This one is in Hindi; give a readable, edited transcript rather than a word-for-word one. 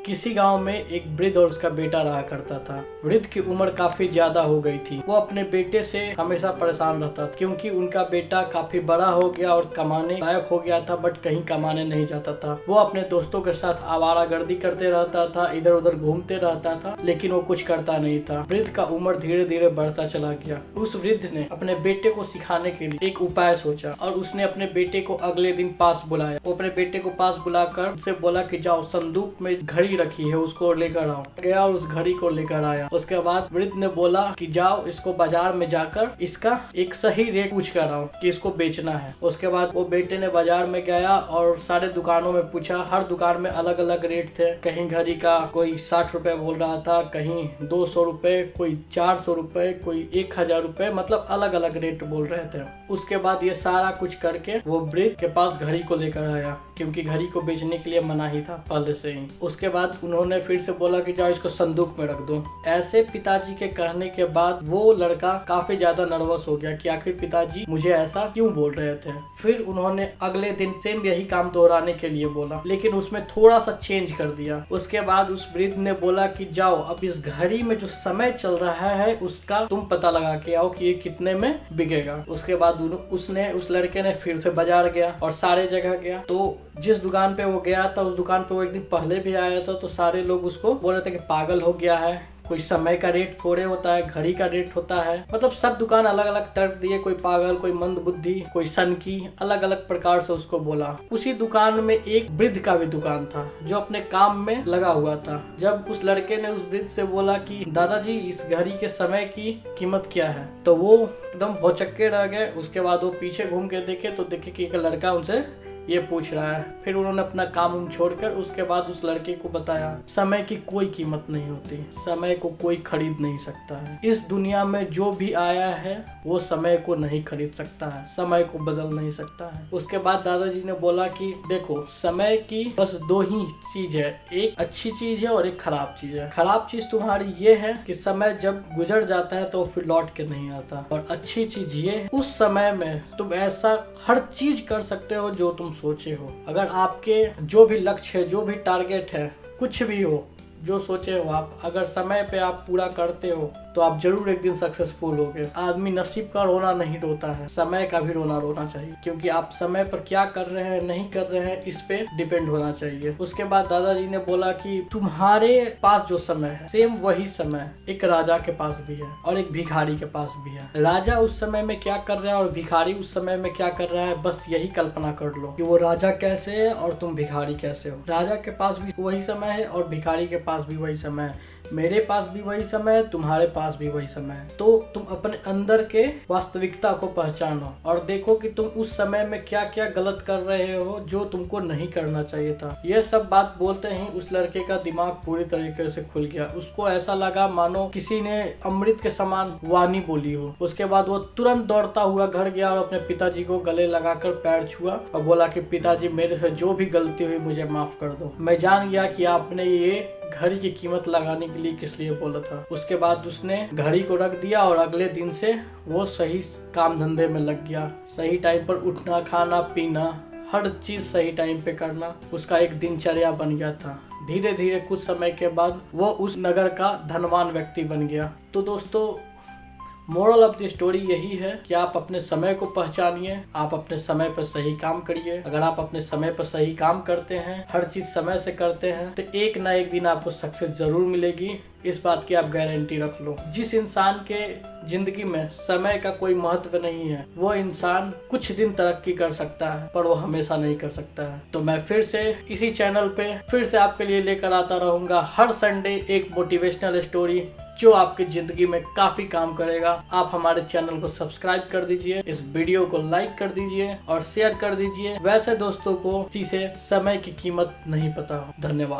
किसी गांव में एक वृद्ध और उसका बेटा रहा करता था। वृद्ध की उम्र काफी ज्यादा हो गई थी। वो अपने बेटे से हमेशा परेशान रहता था क्योंकि उनका बेटा काफी बड़ा हो गया और कमाने लायक हो गया था, बट कहीं कमाने नहीं जाता था। वो अपने दोस्तों के साथ आवारागर्दी करते रहता था, इधर उधर घूमते रहता था, लेकिन वो कुछ करता नहीं था। वृद्ध का उम्र धीरे धीरे बढ़ता चला गया। उस वृद्ध ने अपने बेटे को सिखाने के लिए एक उपाय सोचा और उसने अपने बेटे को अगले दिन पास बुलाया। वो अपने बेटे को पास बुलाकर उससे बोला कि जाओ, संदूक में घड़ी रखी है, उसको लेकर आओ। गया और उस घड़ी को लेकर आया। उसके बाद वृद्ध ने बोला कि जाओ, इसको बाजार में जाकर इसका एक सही रेट पूछ कर आओ कि इसको बेचना है। उसके बाद वो बेटे ने बाजार में गया और सारे दुकानों में पूछा। हर दुकान में अलग अलग रेट थे। कहीं घड़ी का कोई 60 रुपए बोल रहा था, कहीं 200 रुपए, कोई 400 रुपए, कोई 1000 रुपए, मतलब अलग अलग रेट बोल रहे थे। उसके बाद ये सारा कुछ करके वो वृद्ध के पास घड़ी को लेकर आया क्योंकि घड़ी को बेचने के लिए मना ही था पहले से ही। उसके बाद उन्होंने फिर से बोला कि जाओ, इसको संदूक में रख दो। ऐसे पिताजी के कहने के बाद वो लड़का काफी ज्यादा नर्वस हो गया कि आखिर पिताजी मुझे ऐसा क्यों बोल रहे थे। फिर उन्होंने अगले दिन सेम यही काम दोहराने के लिए बोला, लेकिन उसमें थोड़ा सा चेंज कर दिया। उसके बाद उस वृद्ध ने बोला कि जाओ, अब इस घड़ी में जो समय चल रहा है उसका तुम पता लगा के आओ कि ये कितने में बिकेगा। उसके बाद उसने उस लड़के ने फिर से बाजार गया और सारे जगह गया। तो जिस दुकान पे वो गया था उस दुकान पे वो एक दिन पहले भी आया था। तो सारे लोग उसको बोल रहे थे कि पागल हो गया है, कोई समय का रेट थोड़े होता है, घड़ी का रेट होता है। मतलब सब दुकान अलग अलग तर्क दिए, कोई पागल, कोई मंद बुद्धि, कोई सनकी, अलग अलग प्रकार से उसको बोला। उसी दुकान में एक वृद्ध का भी दुकान था जो अपने काम में लगा हुआ था। जब उस लड़के ने उस वृद्ध से बोला कि दादाजी, इस घड़ी के समय की कीमत क्या है, तो वो एकदम भौचक्के रह गए। उसके बाद वो पीछे घूम के देखे तो देखे कि एक लड़का उनसे ये पूछ रहा है। फिर उन्होंने अपना काम छोड़कर उसके बाद उस लड़के को बताया, समय की कोई कीमत नहीं होती, समय को कोई खरीद नहीं सकता है। इस दुनिया में जो भी आया है वो समय को नहीं खरीद सकता है, समय को बदल नहीं सकता है। उसके बाद दादाजी ने बोला कि देखो, समय की बस दो ही चीज है, एक अच्छी चीज है और एक खराब चीज है। खराब चीज तुम्हारी ये है कि समय जब गुजर जाता है तो फिर लौट के नहीं आता, और अच्छी चीज ये है उस समय में तुम ऐसा हर चीज कर सकते हो जो तुम सोचे हो। अगर आपके जो भी लक्ष्य है, जो भी टारगेट है, कुछ भी हो, जो सोचे हो आप, अगर समय पे आप पूरा करते हो तो आप जरूर एक दिन सक्सेसफुल होगे। आदमी नसीब का रोना नहीं रोता है, समय का भी रोना चाहिए, क्योंकि आप समय पर क्या कर रहे हैं, नहीं कर रहे हैं, इस पे डिपेंड होना चाहिए। उसके बाद दादाजी ने बोला कि तुम्हारे पास जो समय है सेम वही समय एक राजा के पास भी है और एक भिखारी के पास भी है। राजा उस समय में क्या कर रहा है और भिखारी उस समय में क्या कर रहा है, बस यही कल्पना कर लो कि वो राजा कैसे है और तुम भिखारी कैसे हो। राजा के पास भी वही समय है और भिखारी के पास भी वही समय है। मेरे पास भी वही समय है, तुम्हारे पास भी वही समय है। तो तुम अपने अंदर के वास्तविकता को पहचानो और देखो कि तुम उस समय में क्या क्या गलत कर रहे हो जो तुमको नहीं करना चाहिए था। यह सब बात बोलते ही उस लड़के का दिमाग पूरी तरीके से खुल गया। उसको ऐसा लगा मानो किसी ने अमृत के समान वाणी बोली हो। उसके बाद वो तुरंत दौड़ता हुआ घर गया और अपने पिताजी को गले लगाकर पैर छुआ और बोला कि पिताजी, मेरे से जो भी गलती हुई मुझे माफ कर दो। मैं जान गया कि आपने ये घड़ी की कीमत लगाने के लिए किस लिए बोला था। उसके बाद उसने घड़ी को रख दिया और अगले दिन से वो सही काम धंधे में लग गया। सही टाइम पर उठना, खाना पीना, हर चीज सही टाइम पे करना उसका एक दिनचर्या बन गया था। धीरे धीरे कुछ समय के बाद वो उस नगर का धनवान व्यक्ति बन गया। तो दोस्तों, मोरल ऑफ द स्टोरी यही है कि आप अपने समय को पहचानिए, आप अपने समय पर सही काम करिए। अगर आप अपने समय पर सही काम करते हैं, हर चीज समय से करते हैं, तो एक ना एक दिन आपको सक्सेस जरूर मिलेगी। इस बात की आप गारंटी रख लो। जिस इंसान के जिंदगी में समय का कोई महत्व नहीं है, वो इंसान कुछ दिन तरक्की कर सकता है पर वो हमेशा नहीं कर सकता है। तो मैं फिर से इसी चैनल पे फिर से आपके लिए लेकर आता रहूंगा हर संडे एक मोटिवेशनल स्टोरी जो आपकी जिंदगी में काफी काम करेगा। आप हमारे चैनल को सब्सक्राइब कर दीजिए, इस वीडियो को लाइक कर दीजिए और शेयर कर दीजिए। वैसे दोस्तों को किसी से समय की कीमत नहीं पता हो। धन्यवाद।